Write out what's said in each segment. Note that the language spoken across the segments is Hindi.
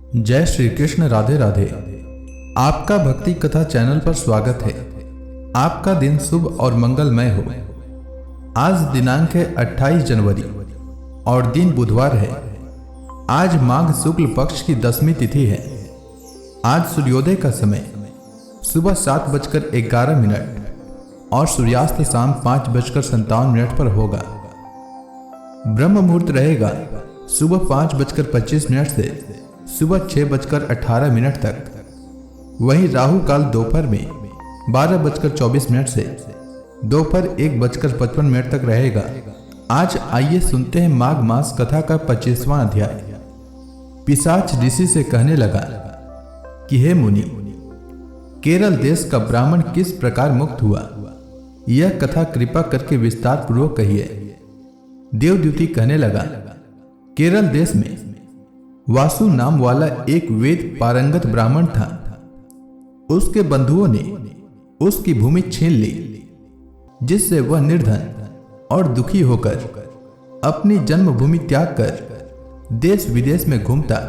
जय श्री कृष्ण। राधे राधे। आपका भक्ति कथा चैनल पर स्वागत है। आपका दिन शुभ और मंगलमय हो। आज दिनांक है 28 जनवरी और दिन बुधवार है। आज माघ शुक्ल पक्ष की 10वीं तिथि है। आज सूर्योदय का समय सुबह 7:11 और सूर्यास्त शाम 5:57 पर होगा। ब्रह्म मुहूर्त रहेगा सुबह 5:25 से सुबह 6:18 तक। वहीं राहु काल दोपहर में 12:24 से दोपहर 1:55 तक रहेगा। आज आइए सुनते हैं माघ मास कथा का 25वां अध्याय। पिशाच ऋषि से कहने लगा कि हे मुनि, केरल देश का ब्राह्मण किस प्रकार मुक्त हुआ, यह कथा कृपा करके विस्तार पूर्वक कहिए। देवद्युति कहने लगा, केरल देश में वासु नाम वाला एक वेद पारंगत ब्राह्मण था। उसके बंधुओं ने उसकी भूमि छीन ली, जिससे वह निर्धन और दुखी होकर अपनी जन्मभूमि त्याग कर देश विदेश में घूमता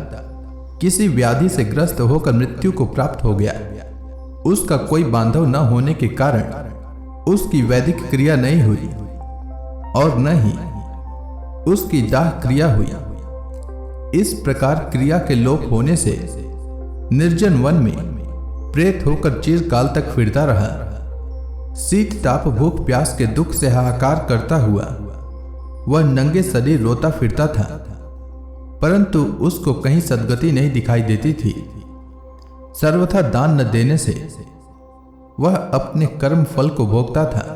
किसी व्याधि से ग्रस्त होकर मृत्यु को प्राप्त हो गया। उसका कोई बांधव न होने के कारण उसकी वैदिक क्रिया नहीं हुई और न ही उसकी दाह क्रिया हुई। इस प्रकार क्रिया के लोप होने से निर्जन वन में प्रेत होकर चिरकाल तक फिरता रहा। शीत ताप भूख प्यास के दुख से हाहाकार करता हुआ वह नंगे शरीर रोता फिरता था, परंतु उसको कहीं सद्गति नहीं दिखाई देती थी। सर्वथा दान न देने से वह अपने कर्म फल को भोगता था।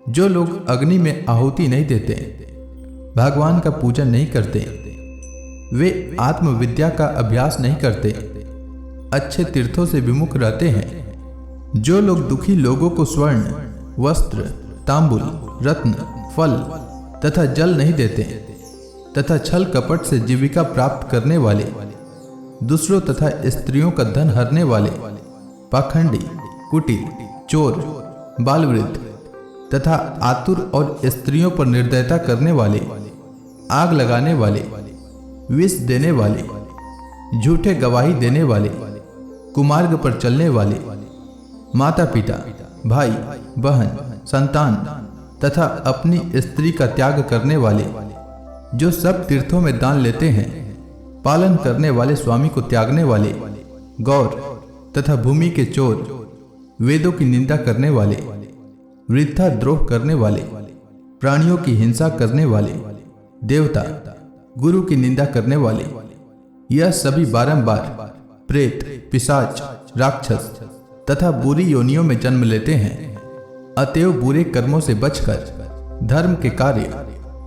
जो लोग अग्नि में आहुति नहीं देते, भगवान का पूजन नहीं करते, वे आत्मविद्या का अभ्यास नहीं करते, अच्छे तीर्थों से विमुख रहते हैं। जो लोग दुखी लोगों को स्वर्ण, वस्त्र, तांबुल, रत्न, फल तथा जल नहीं देते तथा छल कपट से जीविका प्राप्त करने वाले, दूसरों तथा स्त्रियों का धन हरने वाले, पाखंडी, कुटिल, चोर, बालवृद्ध तथा आतुर और स्त्रियों पर निर्दयता करने वाले, आग लगाने वाले, विष देने वाले, झूठे गवाही देने वाले, कुमार्ग पर चलने वाले, माता पिता, भाई बहन, संतान तथा अपनी स्त्री का त्याग करने वाले, जो सब तीर्थों में दान लेते हैं, पालन करने वाले स्वामी को त्यागने वाले, गौर तथा भूमि के चोर, वेदों की निंदा करने वाले, वृद्धा द्रोह करने वाले, प्राणियों की हिंसा करने वाले, देवता गुरु की निंदा करने वाले, यह सभी बारंबार प्रेत, पिशाच, राक्षस तथा बुरी योनियों में जन्म लेते हैं। अतएव बुरे कर्मों से बचकर धर्म के कार्य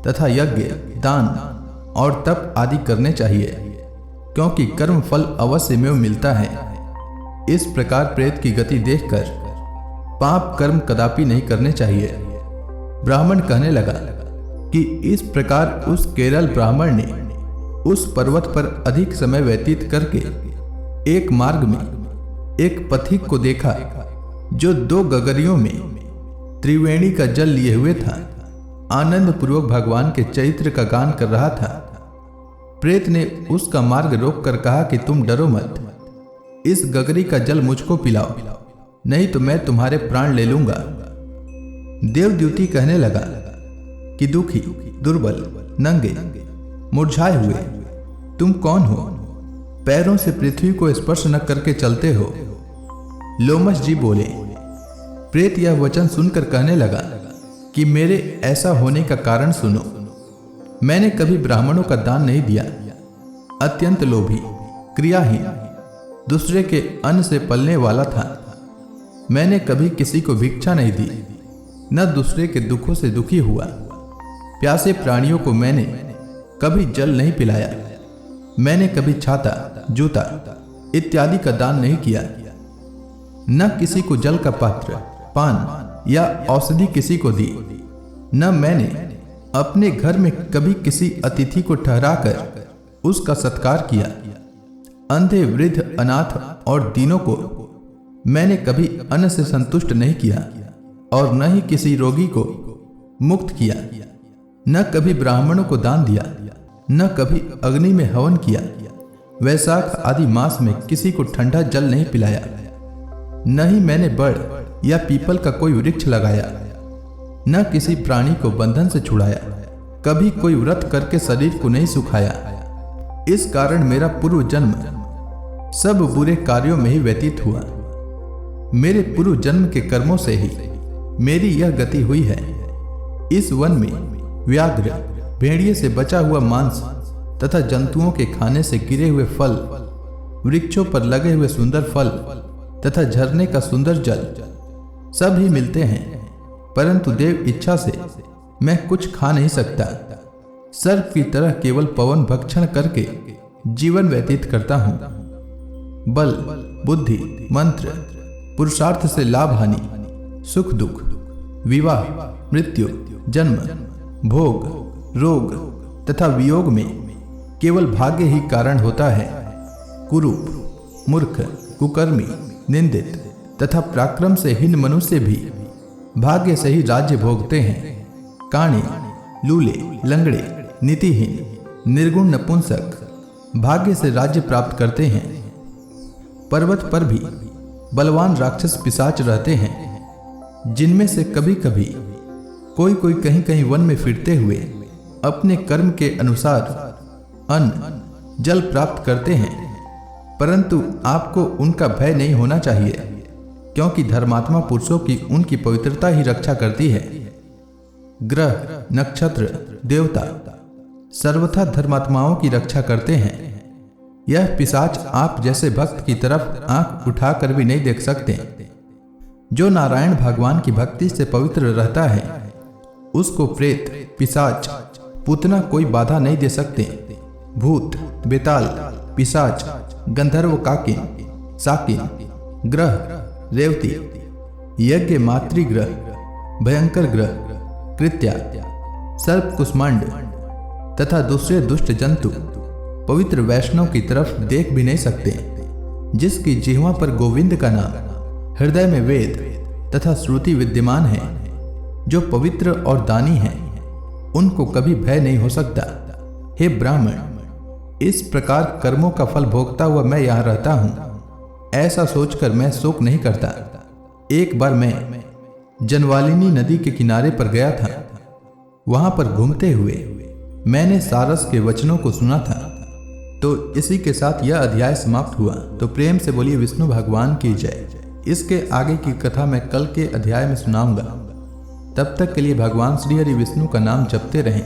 तथा यज्ञ, दान और तप आदि करने चाहिए, क्योंकि कर्म फल अवश्य में मिलता है। इस प्रकार प्रेत की गति देखकर पाप कर्म कदापि नहीं करने चाहिए। ब्राह्मण कहने लगा कि इस प्रकार उस केरल ब्राह्मण ने उस पर्वत पर अधिक समय व्यतीत करके एक मार्ग में एक पथिक को देखा, जो 2 गगरियों में त्रिवेणी का जल लिए हुए था, आनंद पूर्वक भगवान के चरित्र का गान कर रहा था। प्रेत ने उसका मार्ग रोककर कहा कि तुम डरो मत, इस गगरी का जल मुझको पिलाओ, नहीं तो मैं तुम्हारे प्राण ले लूंगा। देवद्युति कहने लगा कि दुखी, दुर्बल, नंगे, मुरझाए हुए तुम कौन हो? पैरों से पृथ्वी को स्पर्श न करके चलते हो। लोमश जी बोले। प्रेत यह वचन सुनकर कहने लगा कि मेरे ऐसा होने का कारण सुनो। मैंने कभी ब्राह्मणों का दान नहीं दिया, अत्यंत लोभी, क्रियाहीन, दूसरे के अन्न से पलने वाला था। मैंने कभी किसी को भिक्षा नहीं दी, न दूसरे के दुखों से दुखी हुआ। प्यासे प्राणियों को मैंने कभी जल नहीं पिलाया। मैंने कभी छाता, जूता इत्यादि का दान नहीं किया। न किसी को जल का पात्र, पान या औषधि किसी को दी। न मैंने अपने घर में कभी किसी अतिथि को ठहराकर उसका सत्कार किया। अंधे, वृद्ध, अनाथ और दीनों को मैंने कभी अन्न से संतुष्ट नहीं किया और न ही किसी रोगी को मुक्त किया। न कभी ब्राह्मणों को दान दिया, न कभी अग्नि में हवन किया, वैशाख आदि मास में किसी को ठंडा जल नहीं पिलाया, न ही मैंने बड़ या पीपल का कोई वृक्ष लगाया, न किसी प्राणी को बंधन से छुड़ाया, कभी कोई व्रत करके शरीर को नहीं सुखाया। इस कारण मेरा पूर्व जन्म सब बुरे कार्यों में ही व्यतीत हुआ। मेरे पूर्व जन्म के कर्मों से ही मेरी यह गति हुई है। इस वन में व्याघ्र, भेड़िए से बचा हुआ मांस तथा जंतुओं के खाने से गिरे हुए फल, वृक्षों पर लगे हुए सुंदर फल तथा झरने का सुंदर जल सब ही मिलते हैं, परंतु देव इच्छा से मैं कुछ खा नहीं सकता। सर्प की तरह केवल पवन भक्षण करके जीवन व्यतीत करता हूं। बल, बुद्धि, मंत्र, पुरुषार्थ से लाभ हानि, सुख दुख, विवाह, मृत्यु, जन्म, भोग, रोग तथा वियोग में केवल भाग्य ही कारण होता है। कुरूप, मूर्ख, कुकर्मी, निंदित तथा पराक्रम से हीन मनुष्य भी भाग्य से ही राज्य भोगते हैं। काणे, लूले, लंगड़े, नीतिहीन, निर्गुण नपुंसक भाग्य से राज्य प्राप्त करते हैं। पर्वत पर भी बलवान राक्षस पिशाच रहते हैं, जिनमें से कभी कभी कोई कोई कहीं कहीं वन में फिरते हुए अपने कर्म के अनुसार अन्न जल प्राप्त करते हैं, परंतु आपको उनका भय नहीं होना चाहिए, क्योंकि धर्मात्मा पुरुषों की उनकी पवित्रता ही रक्षा करती है। ग्रह, नक्षत्र, देवता सर्वथा धर्मात्माओं की रक्षा करते हैं। यह पिशाच आप जैसे भक्त की तरफ आंख उठाकर भी नहीं देख सकते। जो नारायण भगवान की भक्ति से पवित्र रहता है, उसको प्रेत, पिशाच, पूतना कोई बाधा नहीं दे सकते। भूत, बेताल, पिशाच, गंधर्व, काकिन, साकिन, ग्रह, रेवती, यज्ञ मातृग्रह, भयंकर ग्रह, कृत्या, सर्प, कुष्मांड तथा दूसरे दुष्ट जंतु पवित्र वैष्णव की तरफ देख भी नहीं सकते। जिसकी जिह्वा पर गोविंद का नाम, हृदय में वेद तथा श्रुति विद्यमान है, जो पवित्र और दानी हैं, उनको कभी भय नहीं हो सकता। हे ब्राह्मण, इस प्रकार कर्मों का फल भोगता हुआ मैं यहाँ रहता हूँ, ऐसा सोचकर मैं शोक नहीं करता। एक बार मैं जनवालिनी नदी के किनारे पर गया था। वहां पर घूमते हुए मैंने सारस के वचनों को सुना था। तो इसी के साथ यह अध्याय समाप्त हुआ। तो प्रेम से बोलिए विष्णु भगवान की जय। इसके आगे की कथा मैं कल के अध्याय में सुनाऊंगा। तब तक के लिए भगवान श्री हरि विष्णु का नाम जपते रहें।